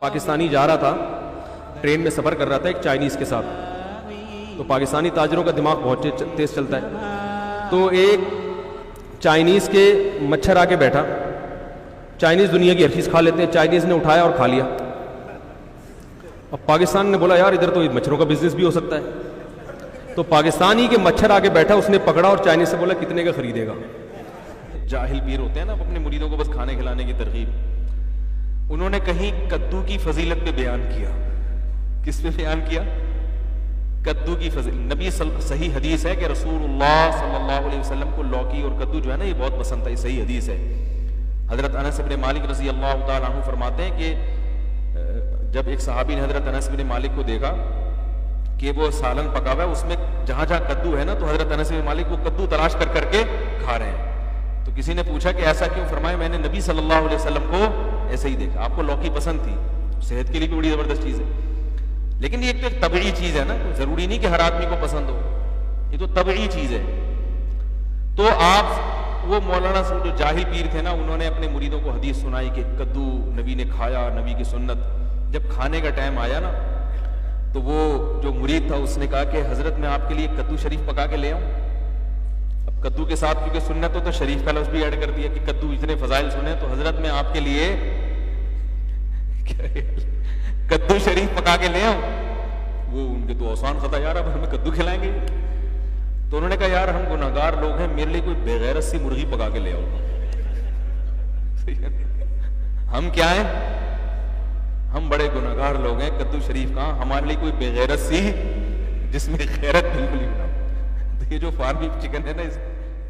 پاکستانی جا رہا تھا، ٹرین میں سفر کر رہا تھا ایک چائنیز کے ساتھ. تو پاکستانی تاجروں کا دماغ بہت تیز چلتا ہے. تو ایک چائنیز کے مچھر آ کے بیٹھا. چائنیز دنیا کی ہر چیز کھا لیتے ہیں، چائنیز نے اٹھایا اور کھا لیا. اب پاکستان نے بولا یار ادھر تو مچھروں کا بزنس بھی ہو سکتا ہے. تو پاکستانی کے مچھر آ کے بیٹھا، اس نے پکڑا اور چائنیز سے بولا کتنے کا خریدے گا. جاہل پیر ہوتے ہیں نا اپنے مریدوں کو بس کھانے کھلانے کی ترغیب. انہوں نے کہیں کدو کی فضیلت پہ بیان کیا. کس پہ بیان کیا؟ کدو کی فضیلت. نبی صحیح حدیث ہے کہ رسول اللہ صلی اللہ علیہ وسلم کو لوکی اور کدو جو ہے نا یہ بہت پسند تھا. یہ صحیح حدیث ہے. حضرت انس بن مالک رضی اللہ تعالیٰ عنہ فرماتے ہیں کہ جب ایک صحابی نے حضرت انس بن مالک کو دیکھا کہ وہ سالن پکا ہوا ہے، اس میں جہاں جہاں کدو ہے نا، تو حضرت انس بن مالک وہ کدو تلاش کر کر کے کھا رہے ہیں. تو کسی نے پوچھا کہ ایسا کیوں؟ فرمایا میں نے نبی صلی اللہ علیہ وسلم کو ایسے ہی دیکھا. آپ کو لوکی پسند تھی، صحت کے لیے بھی بڑی زبردست چیز ہے، لیکن یہ ایک طبعی چیز ہے نا، ضروری نہیں کہ ہر آدمی کو پسند ہو، یہ تو طبعی چیز ہے. تو آپ وہ مولانا جو جاہل پیر تھے نا، انہوں نے اپنے مریدوں کو حدیث سنائی کہ کدو نبی نے کھایا، نبی کی سنت. جب کھانے کا ٹائم آیا نا تو وہ جو مرید تھا اس نے کہا کہ حضرت میں آپ کے لیے کدو شریف پکا کے لے آؤں. اب کدو کے ساتھ کیونکہ سنت ہو تو شریف کا لفظ بھی ایڈ کر دیا کہ کدو اتنے فضائل سنے، تو حضرت میں آپ کے لیے کدو شریف پکا کے لے آؤں. وہ ان کے تو آسان خطا، یار اب ہمیں کدو کھلائیں گے. تو انہوں نے کہا یار ہم گناہگار لوگ ہیں، میرے لیے کوئی بغیرت سی مرغی پکا کے لے آؤ. ہم کیا ہیں؟ ہم بڑے گناہگار لوگ ہیں، کدو شریف کہاں، ہمارے لیے کوئی بغیرت سی جس میں غیرت بالکل ہی نہ ہو. تو یہ جو فارمی چکن ہے نا،